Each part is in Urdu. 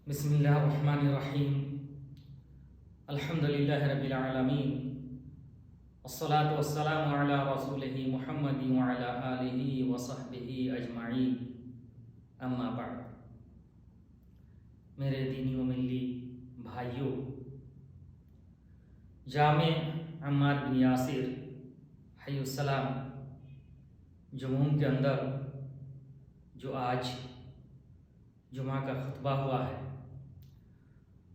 بسم اللہ الرحمن الرحیم الحمد للہ رب العالمین والصلاة والسلام علی رسولہ محمد وعلی آلہ وصحبہ اجمعین اما بعد۔ میرے دینی و ملی بھائیوں، جامع عمار بن یاسر حی السلام جموم کے اندر جو آج جمعہ کا خطبہ ہوا ہے،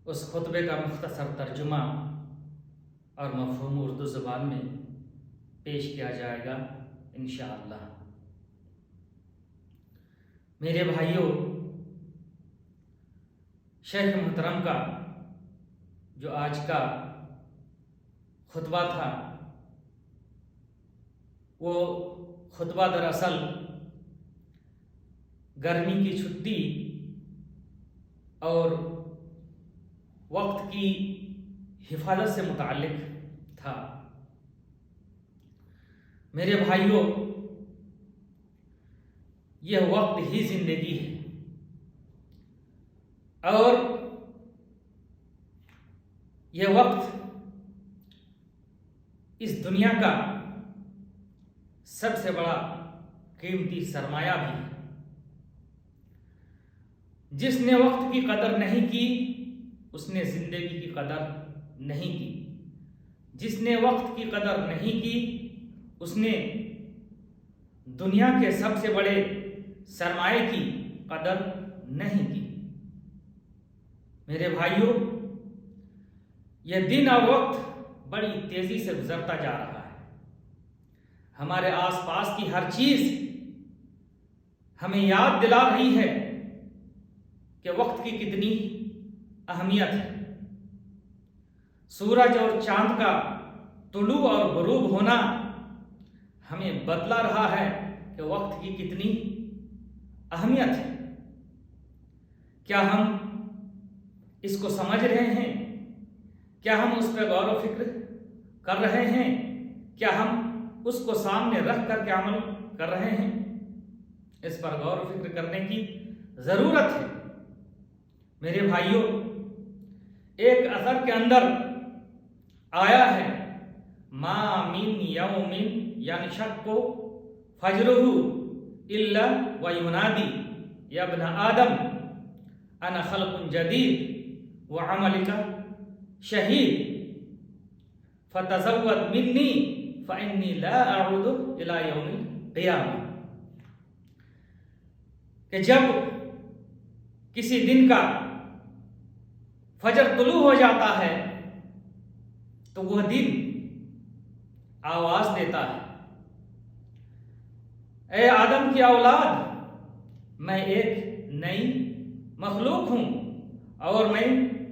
اس خطبے کا مختصر ترجمہ اور مفہوم اردو زبان میں پیش کیا جائے گا انشاءاللہ۔ میرے بھائیوں، شیخ محترم کا جو آج کا خطبہ تھا، وہ خطبہ دراصل گرمی کی چھٹی اور وقت کی حفاظت سے متعلق تھا۔ میرے بھائیوں، یہ وقت ہی زندگی ہے اور یہ وقت اس دنیا کا سب سے بڑا قیمتی سرمایہ بھی ہے۔ جس نے وقت کی قدر نہیں کی، اس نے زندگی کی قدر نہیں کی۔ جس نے وقت کی قدر نہیں کی، اس نے دنیا کے سب سے بڑے سرمایے کی قدر نہیں کی۔ میرے بھائیوں، یہ دن اور وقت بڑی تیزی سے گزرتا جا رہا ہے۔ ہمارے آس پاس کی ہر چیز ہمیں یاد دلا رہی ہے کہ وقت کی کتنی اہمیت ہے۔ سورج اور چاند کا طلوع اور غروب ہونا ہمیں بتلا رہا ہے کہ وقت کی کتنی اہمیت ہے۔ کیا ہم اس کو سمجھ رہے ہیں؟ کیا ہم اس پہ غور و فکر کر رہے ہیں؟ کیا ہم اس کو سامنے رکھ کر کے عمل کر رہے ہیں؟ اس پر غور و فکر کرنے کی ضرورت ہے۔ میرے بھائیوں، ایک اثر کے اندر آیا ہے، ما من یوم ینشق فجرہ الا وینادی یا ابن آدم انا خلق جدید وعملک شہید فتزود منی فانی لا اعود الى یوم القیامہ۔ کہ جب کسی دن کا فجر طلوع ہو جاتا ہے تو وہ دن آواز دیتا ہے، اے آدم کی اولاد، میں ایک نئی مخلوق ہوں اور میں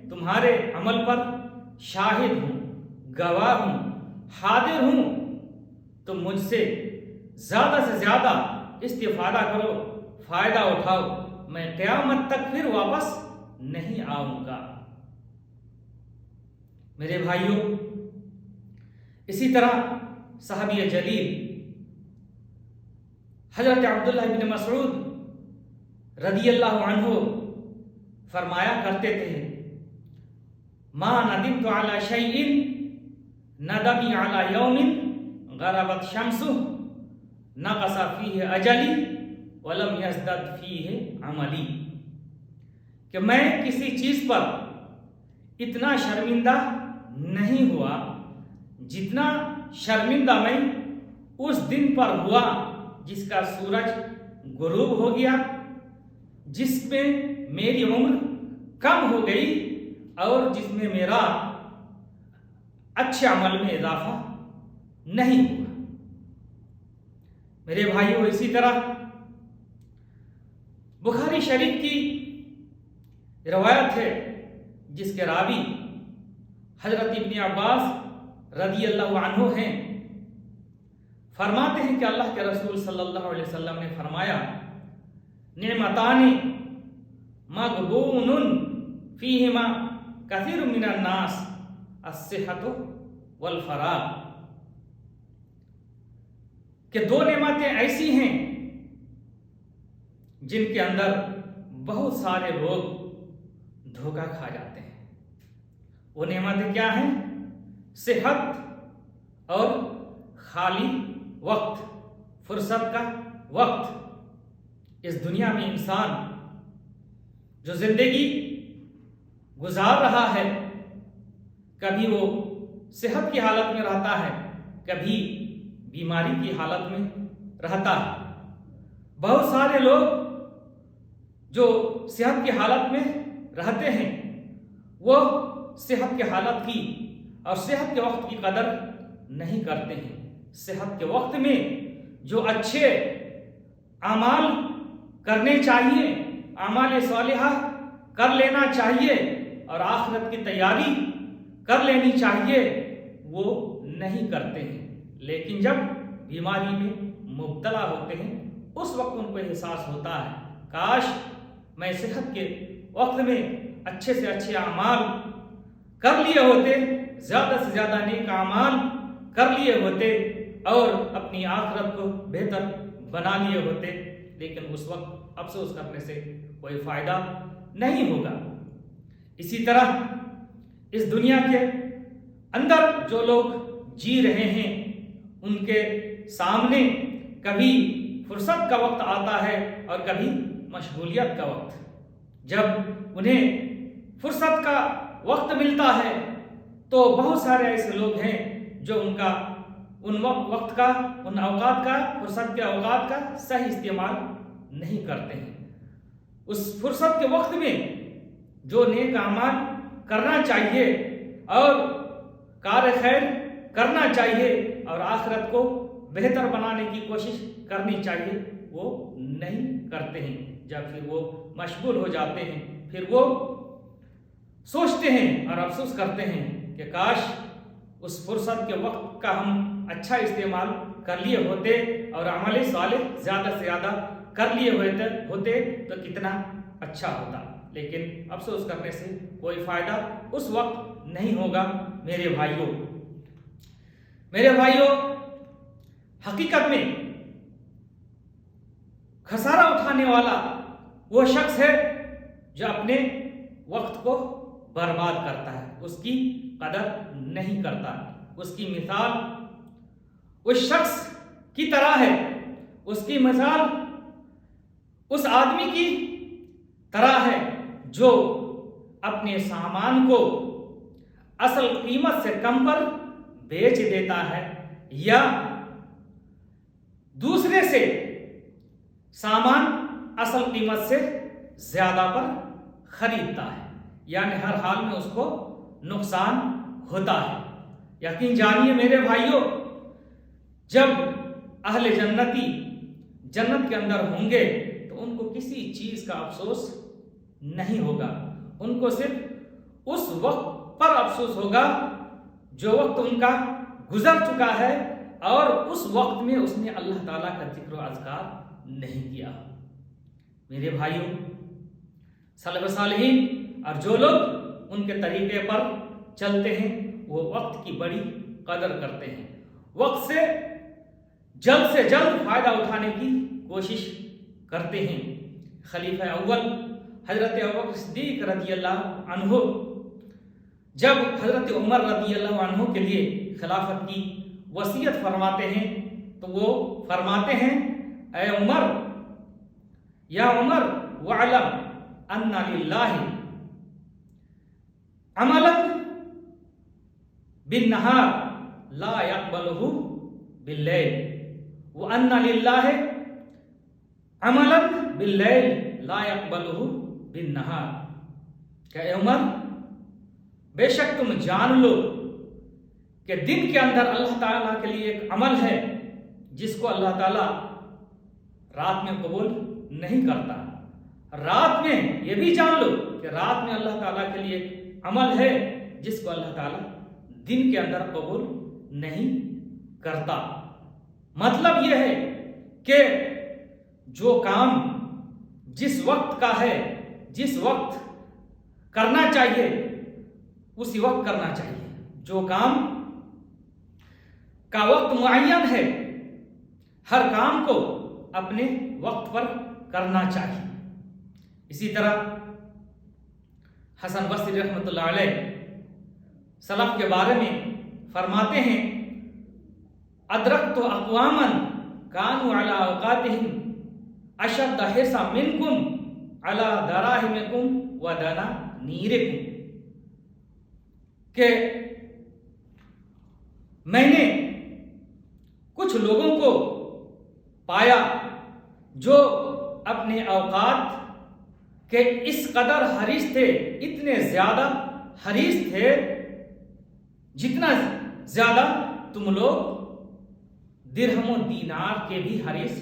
تمہارے عمل پر شاہد ہوں، گواہ ہوں، حاضر ہوں۔ تم مجھ سے زیادہ سے زیادہ استفادہ کرو، فائدہ اٹھاؤ، میں قیامت تک پھر واپس نہیں آؤں گا۔ میرے بھائیوں، اسی طرح صحابی جلیل حضرت عبداللہ بن مسعود رضی اللہ عنہ فرمایا کرتے تھے، ما ندمت علی شیء ندمی علی یوم غربت شمسہ نقص فیہ اجلی ولم یزدد فیہ عملی۔ کہ میں کسی چیز پر اتنا شرمندہ نہیں ہوا جتنا شرمندہ میں اس دن پر ہوا جس کا سورج غروب ہو گیا، جس میں میری عمر کم ہو گئی اور جس میں میرا اچھے عمل میں اضافہ نہیں ہوا۔ میرے بھائیوں، اسی طرح بخاری شریف کی روایت ہے جس کے راوی حضرت ابن عباس رضی اللہ عنہ ہیں۔ فرماتے ہیں کہ اللہ کے رسول صلی اللہ علیہ وسلم نے فرمایا، نعمتان مغبون فیہما کثیر من الناس الصحۃ والفراغ۔ کہ دو نعمتیں ایسی ہیں جن کے اندر بہت سارے لوگ دھوکہ کھا جاتے ہیں۔ وہ نعمتیں کیا ہیں؟ صحت اور خالی وقت، فرصت کا وقت۔ اس دنیا میں انسان جو زندگی گزار رہا ہے، کبھی وہ صحت کی حالت میں رہتا ہے، کبھی بیماری کی حالت میں رہتا ہے۔ بہت سارے لوگ جو صحت کی حالت میں رہتے ہیں، وہ صحت کی حالت کی اور صحت کے وقت کی قدر نہیں کرتے ہیں۔ صحت کے وقت میں جو اچھے اعمال کرنے چاہیے، اعمال صالحہ کر لینا چاہیے اور آخرت کی تیاری کر لینی چاہیے، وہ نہیں کرتے ہیں۔ لیکن جب بیماری میں مبتلا ہوتے ہیں، اس وقت ان کو احساس ہوتا ہے کاش میں صحت کے وقت میں اچھے سے اچھے اعمال کر لیے ہوتے، زیادہ سے زیادہ نیک اعمال کر لیے ہوتے اور اپنی آخرت کو بہتر بنا لیے ہوتے۔ لیکن اس وقت افسوس کرنے سے کوئی فائدہ نہیں ہوگا۔ اسی طرح اس دنیا کے اندر جو لوگ جی رہے ہیں، ان کے سامنے کبھی فرصت کا وقت آتا ہے اور کبھی مشغولیت کا وقت۔ جب انہیں فرصت کا وقت ملتا ہے تو بہت سارے ایسے لوگ ہیں جو ان وقت کا، ان اوقات کا، فرصت کے اوقات کا صحیح استعمال نہیں کرتے ہیں۔ اس فرصت کے وقت میں جو نیک اعمال کرنا چاہیے اور کار خیر کرنا چاہیے اور آخرت کو بہتر بنانے کی کوشش کرنی چاہیے، وہ نہیں کرتے ہیں۔ جب پھر وہ مشغول ہو جاتے ہیں، پھر وہ سوچتے ہیں اور افسوس کرتے ہیں کہ کاش اس فرصت کے وقت کا ہم اچھا استعمال کر لیے ہوتے اور عمل صالح زیادہ سے زیادہ کر لیے ہوتے تو کتنا اچھا ہوتا۔ لیکن افسوس کرنے سے کوئی فائدہ اس وقت نہیں ہوگا۔ میرے بھائیوں، حقیقت میں خسارہ اٹھانے والا وہ شخص ہے جو اپنے وقت کو برباد کرتا ہے، اس کی قدر نہیں کرتا۔ اس کی مثال اس شخص کی طرح ہے، اس کی مثال اس آدمی کی طرح ہے جو اپنے سامان کو اصل قیمت سے کم پر بیچ دیتا ہے یا دوسرے سے سامان اصل قیمت سے زیادہ پر خریدتا ہے، یعنی ہر حال میں اس کو نقصان ہوتا ہے۔ یقین جانیے میرے بھائیوں، جب اہل جنتی جنت کے اندر ہوں گے تو ان کو کسی چیز کا افسوس نہیں ہوگا، ان کو صرف اس وقت پر افسوس ہوگا جو وقت ان کا گزر چکا ہے اور اس وقت میں اس نے اللہ تعالیٰ کا ذکر و اذکار نہیں کیا۔ میرے بھائیوں، سلف صالحین اور جو لوگ ان کے طریقے پر چلتے ہیں وہ وقت کی بڑی قدر کرتے ہیں، وقت سے جلد فائدہ اٹھانے کی کوشش کرتے ہیں۔ خلیفہ اول حضرت ابوبکر صدیق رضی اللہ عنہ جب حضرت عمر رضی اللہ عنہ کے لیے خلافت کی وصیت فرماتے ہیں تو وہ فرماتے ہیں، اے عمر، یا عمر وعلم ان للہ عملا بالنہار لا يقبلہ باللیل وان للہ عملا باللیل لا يقبلہ بالنہار۔ کہ اے عمر، بے شک تم جان لو کہ دن کے اندر اللہ تعالیٰ کے لیے ایک عمل ہے جس کو اللہ تعالیٰ رات میں قبول نہیں کرتا۔ رات میں یہ بھی جان لو کہ رات میں اللہ تعالیٰ کے لیے ایک عمل ہے جس کو اللہ تعالیٰ دن کے اندر قبول نہیں کرتا۔ مطلب یہ ہے کہ جو کام جس وقت کا ہے، جس وقت کرنا چاہیے اسی وقت کرنا چاہیے۔ جو کام کا وقت معین ہے، ہر کام کو اپنے وقت پر کرنا چاہیے۔ اسی طرح حسن بصری رحمۃ اللہ علیہ سلف کے بارے میں فرماتے ہیں ادرکت اقواما کانوا علی اوقاتہم اشد حرصا منکم علی دراہمکم ودنانیرکم، کہ میں نے کچھ لوگوں کو پایا جو اپنے اوقات کے اس قدر حریص تھے، اتنے زیادہ حریص تھے جتنا زیادہ تم لوگ درہم و دینار کے بھی حریص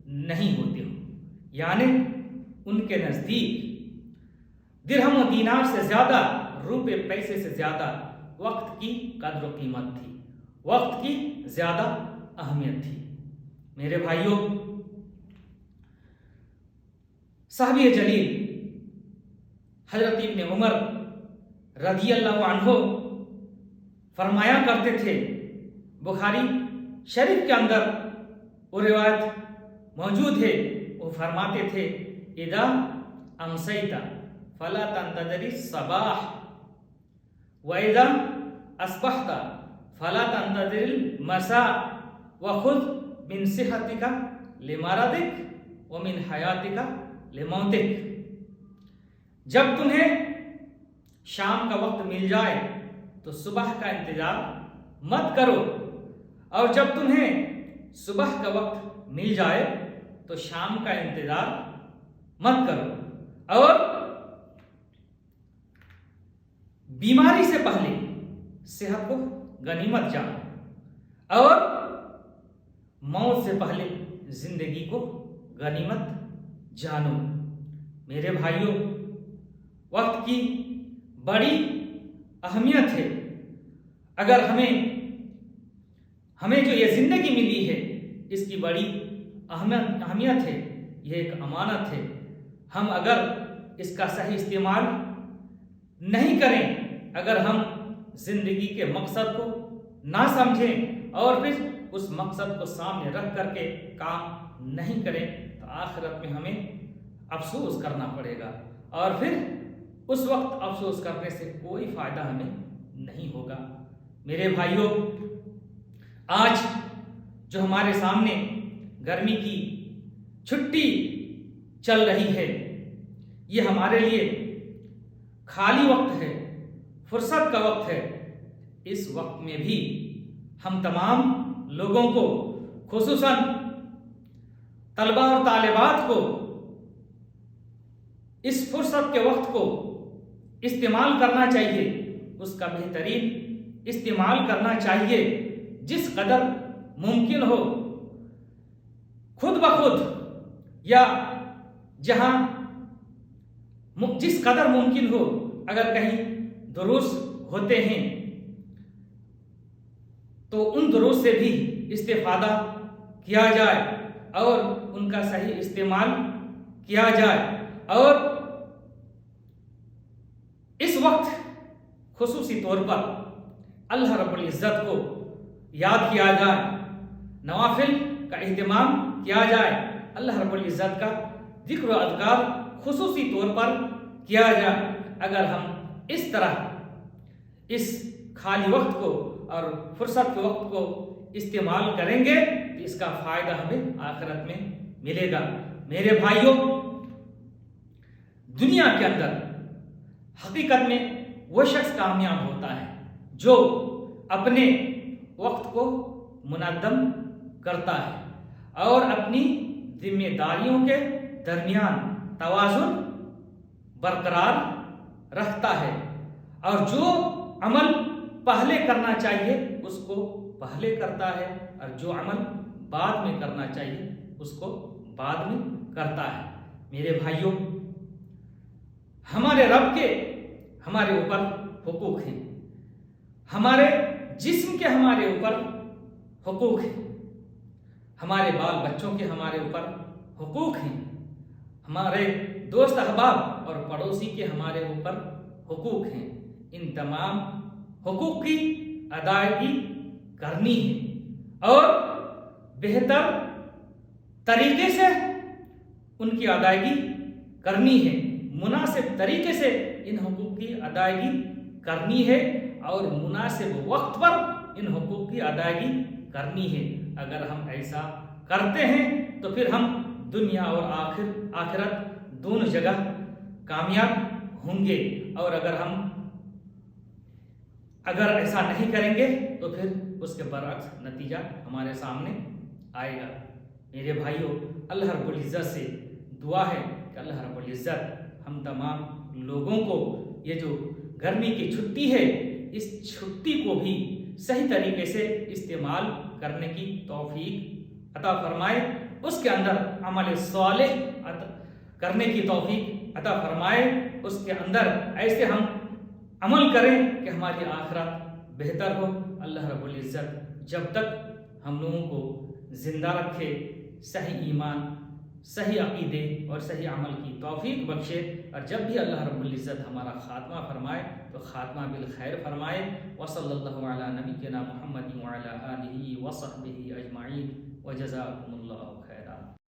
نہیں ہوتے ہو. یعنی ان کے نزدیک درہم و دینار سے زیادہ، روپے پیسے سے زیادہ وقت کی قدر و قیمت تھی، وقت کی زیادہ اہمیت تھی. میرے بھائیوں، صحابی جلیل حضرت ابن عمر رضی اللہ عنہ فرمایا کرتے تھے، بخاری شریف کے اندر وہ روایت موجود ہے، وہ فرماتے تھے اذا امسیت فلا تنتظر الصباح واذا اصبحت فلا تنتظر المساء وخذ من صحتك لمرضك ومن حیاتك لموتك. جب تمہیں شام کا وقت مل جائے تو صبح کا انتظار مت کرو، اور جب تمہیں صبح کا وقت مل جائے تو شام کا انتظار مت کرو، اور بیماری سے پہلے صحت کو غنیمت جانو، اور موت سے پہلے زندگی کو غنیمت جانو. میرے بھائیوں، وقت کی بڑی اہمیت ہے. اگر ہمیں جو یہ زندگی ملی ہے اس کی بڑی اہمیت ہے، یہ ایک امانت ہے. ہم اگر اس کا صحیح استعمال نہیں کریں، اگر ہم زندگی کے مقصد کو نہ سمجھیں اور پھر اس مقصد کو سامنے رکھ کر کے کام نہیں کریں تو آخرت میں ہمیں افسوس کرنا پڑے گا، اور پھر اس وقت افسوس کرنے سے کوئی فائدہ ہمیں نہیں ہوگا. میرے بھائیوں، آج جو ہمارے سامنے گرمی کی چھٹی چل رہی ہے، یہ ہمارے لیے خالی وقت ہے، فرصت کا وقت ہے. اس وقت میں بھی ہم تمام لوگوں کو، خصوصاً طلبہ اور طالبات کو، اس فرصت کے وقت کو استعمال کرنا چاہیے، اس کا بہترین استعمال کرنا چاہیے. جس قدر ممکن ہو خود بخود یا جس قدر ممکن ہو، اگر کہیں دروس ہوتے ہیں تو ان دروس سے بھی استفادہ کیا جائے اور ان کا صحیح استعمال کیا جائے، اور اس وقت خصوصی طور پر اللہ رب العزت کو یاد کیا جائے، نوافل کا اہتمام کیا جائے، اللہ رب العزت کا ذکر و اذکار خصوصی طور پر کیا جائے. اگر ہم اس طرح اس خالی وقت کو اور فرصت کے وقت کو استعمال کریں گے تو اس کا فائدہ ہمیں آخرت میں ملے گا. میرے بھائیوں، دنیا کے اندر حقیقت میں وہ شخص کامیاب ہوتا ہے جو اپنے وقت کو منظم کرتا ہے اور اپنی ذمہ داریوں کے درمیان توازن برقرار رکھتا ہے، اور جو عمل پہلے کرنا چاہیے اس کو پہلے کرتا ہے، اور جو عمل بعد میں کرنا چاہیے اس کو بعد میں کرتا ہے. میرے بھائیوں، ہمارے رب کے ہمارے اوپر حقوق ہیں، ہمارے جسم کے ہمارے اوپر حقوق ہیں، ہمارے بال بچوں کے ہمارے اوپر حقوق ہیں، ہمارے دوست احباب اور پڑوسی کے ہمارے اوپر حقوق ہیں. ان تمام حقوق کی ادائیگی کرنی ہے اور بہتر طریقے سے ان کی ادائیگی کرنی ہے. مناسب طریقے سے ان حقوق کی ادائیگی کرنی ہے اور مناسب وقت پر ان حقوق کی ادائیگی کرنی ہے۔ اگر ہم ایسا کرتے ہیں تو پھر ہم دنیا اور آخرت دونوں جگہ کامیاب ہوں گے، اور اگر ایسا نہیں کریں گے تو پھر اس کے برعکس نتیجہ ہمارے سامنے آئے گا۔ میرے بھائیوں، اللہ رب العزت سے دعا ہے کہ اللہ رب العزت ہم تمام لوگوں کو یہ جو گرمی کی چھٹی ہے اس چھٹی کو بھی صحیح طریقے سے استعمال کرنے کی توفیق عطا فرمائے، اس کے اندر عمل صالح کرنے کی توفیق عطا فرمائے، اس کے اندر ایسے ہم عمل کریں کہ ہماری آخرت بہتر ہو۔ اللہ رب العزت جب تک ہم لوگوں کو زندہ رکھے، صحیح ایمان، صحیح عقیدے اور صحیح عمل کی توفیق بخشے، اور جب بھی اللہ رب العزت ہمارا خاتمہ فرمائے تو خاتمہ بالخیر فرمائے۔ وصلی اللہ علی نبینا محمد وعلی آلہ وصحبہ اجمعین، وجزاکم اللہ خیر۔